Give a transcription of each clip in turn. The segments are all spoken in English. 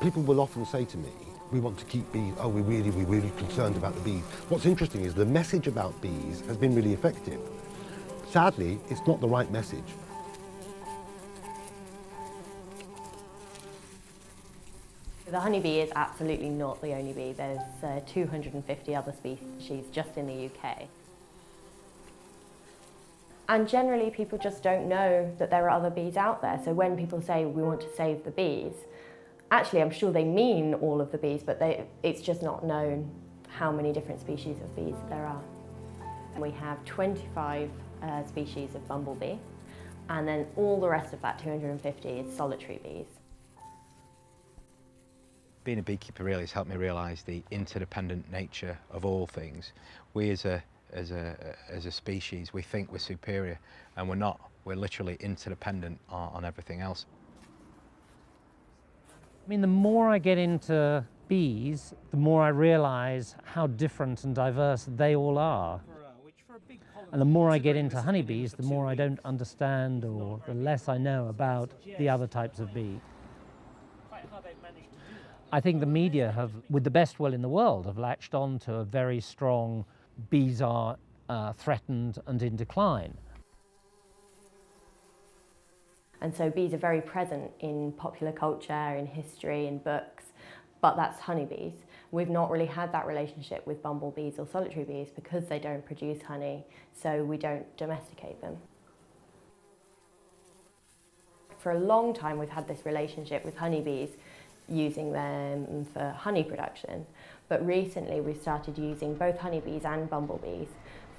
People will often say to me, we want to keep bees, oh, we're really concerned about the bees. What's interesting is the message about bees has been really effective. Sadly, it's not the right message. The honeybee is absolutely not the only bee. There's 250 other species just in the UK. And generally people just don't know that there are other bees out there. So when people say we want to save the bees, actually I'm sure they mean all of the bees, but it's just not known how many different species of bees there are. We have 25 species of bumblebee, and then all the rest of that 250 is solitary bees. Being a beekeeper really has helped me realise the interdependent nature of all things. We as a species, we think we're superior, and we're not. We're literally interdependent on everything else. I mean, the more I get into bees, the more I realise how different and diverse they all are. And the more I get into honeybees, the more I don't understand, or the less I know about the other types of bee. I think the media have, with the best will in the world, have latched on to a very strong bees are threatened and in decline. And so bees are very present in popular culture, in history, in books, but that's honeybees. We've not really had that relationship with bumblebees or solitary bees because they don't produce honey, so we don't domesticate them. For a long time we've had this relationship with honeybees, using them for honey production, but recently we've started using both honeybees and bumblebees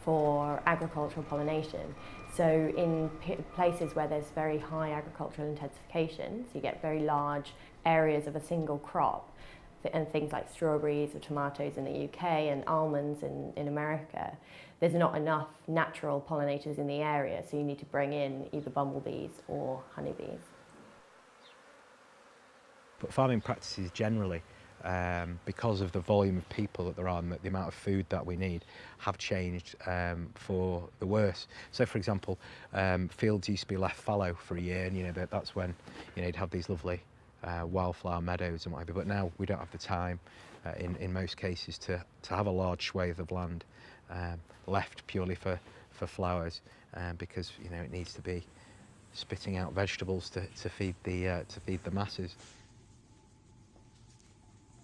for agricultural pollination. So in places where there's very high agricultural intensification, so you get very large areas of a single crop, and things like strawberries or tomatoes in the UK and almonds in America, there's not enough natural pollinators in the area, so you need to bring in either bumblebees or honeybees. But farming practices generally, because of the volume of people that there are and the amount of food that we need, have changed for the worse. So, for example, fields used to be left fallow for a year, and that's when you'd have these lovely wildflower meadows and what have you. But now we don't have the time, in most cases, to have a large swathe of land left purely for flowers, because it needs to be spitting out vegetables to feed the masses.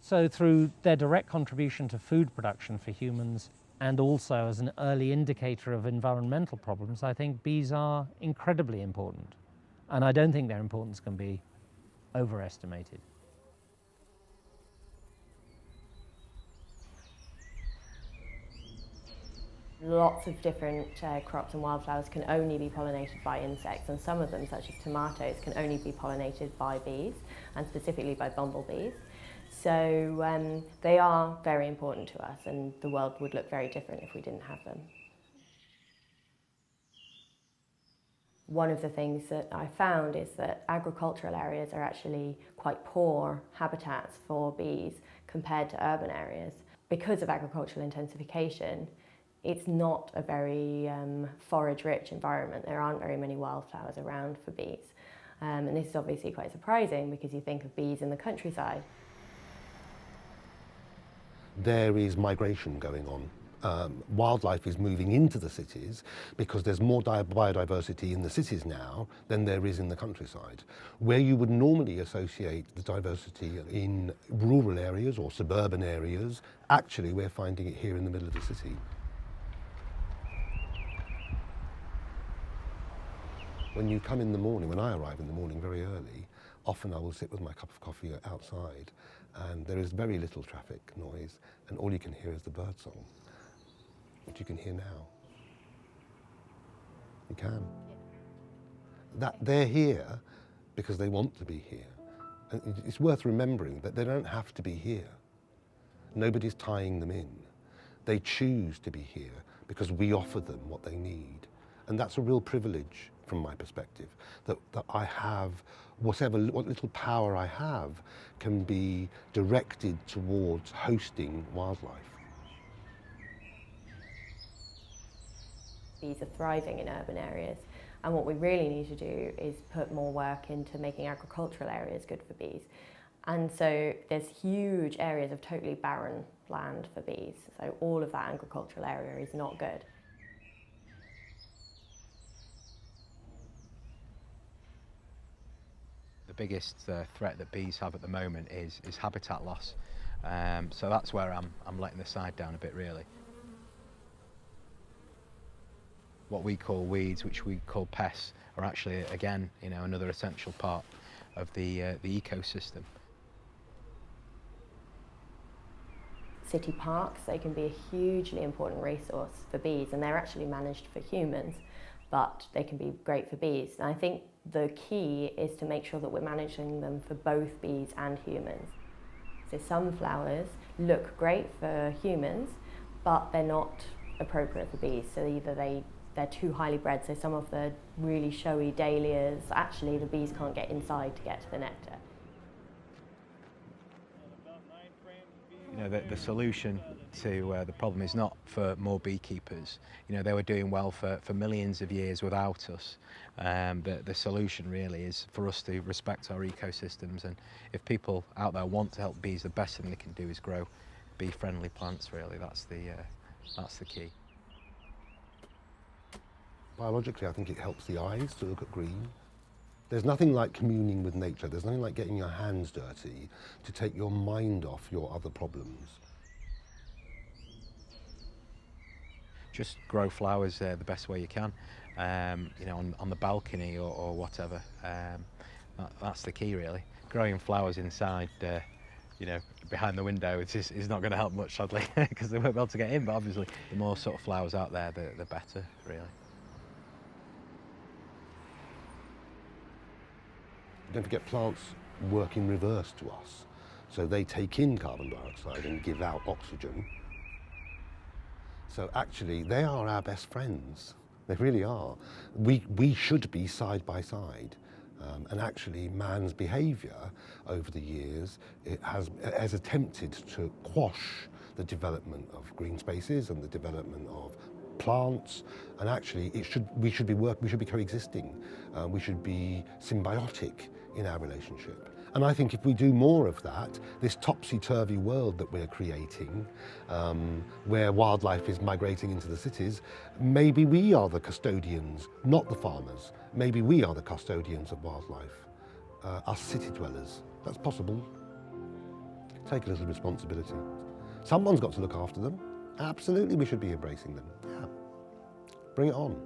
So through their direct contribution to food production for humans, and also as an early indicator of environmental problems, I think bees are incredibly important. And I don't think their importance can be overestimated. Lots of different crops and wildflowers can only be pollinated by insects, and some of them, such as tomatoes, can only be pollinated by bees, and specifically by bumblebees. So they are very important to us, and the world would look very different if we didn't have them. One of the things that I found is that agricultural areas are actually quite poor habitats for bees compared to urban areas. Because of agricultural intensification, it's not a very forage-rich environment. There aren't very many wildflowers around for bees. And this is obviously quite surprising because you think of bees in the countryside. There is migration going on. Wildlife is moving into the cities because there's more biodiversity in the cities now than there is in the countryside. Where you would normally associate the diversity in rural areas or suburban areas, actually we're finding it here in the middle of the city. When you come in the morning, when I arrive in the morning very early, often I will sit with my cup of coffee outside, and there is very little traffic noise, and all you can hear is the bird song, which you can hear now. You can. That they're here because they want to be here. And it's worth remembering that they don't have to be here. Nobody's tying them in. They choose to be here because we offer them what they need. And that's a real privilege from my perspective, that I have what little power I have can be directed towards hosting wildlife. Bees are thriving in urban areas, and what we really need to do is put more work into making agricultural areas good for bees. And so there's huge areas of totally barren land for bees. So all of that agricultural area is not good. The biggest threat that bees have at the moment is habitat loss. So that's where I'm letting the side down a bit, really. What we call weeds, which we call pests, are actually, again, another essential part of the ecosystem. City parks, they can be a hugely important resource for bees, and they're actually managed for humans, but they can be great for bees. And I think the key is to make sure that we're managing them for both bees and humans. So some flowers look great for humans, but they're not appropriate for bees. So either they're too highly bred, so some of the really showy dahlias, actually the bees can't get inside to get to the nectar. The solution to the problem is not for more beekeepers. They were doing well for millions of years without us. The solution really is for us to respect our ecosystems, and if people out there want to help bees, the best thing they can do is grow bee-friendly plants, really. That's the key. Biologically, I think it helps the eyes to look at green. There's nothing like communing with nature. There's nothing like getting your hands dirty to take your mind off your other problems. Just grow flowers the best way you can, on the balcony or whatever. That's the key, really. Growing flowers inside, behind the window is not going to help much, sadly, because they won't be able to get in. But obviously, the more sort of flowers out there, the better, really. Don't forget, plants work in reverse to us. So they take in carbon dioxide and give out oxygen. So actually, they are our best friends. They really are. We should be side by side. And actually, man's behaviour over the years has attempted to quash the development of green spaces and the development of plants, and actually we should be coexisting. We should be symbiotic in our relationship. And I think if we do more of that, this topsy-turvy world that we're creating, where wildlife is migrating into the cities, maybe we are the custodians, not the farmers. Maybe we are the custodians of wildlife, us city dwellers. That's possible. Take a little responsibility. Someone's got to look after them. Absolutely, we should be embracing them. Yeah. Bring it on.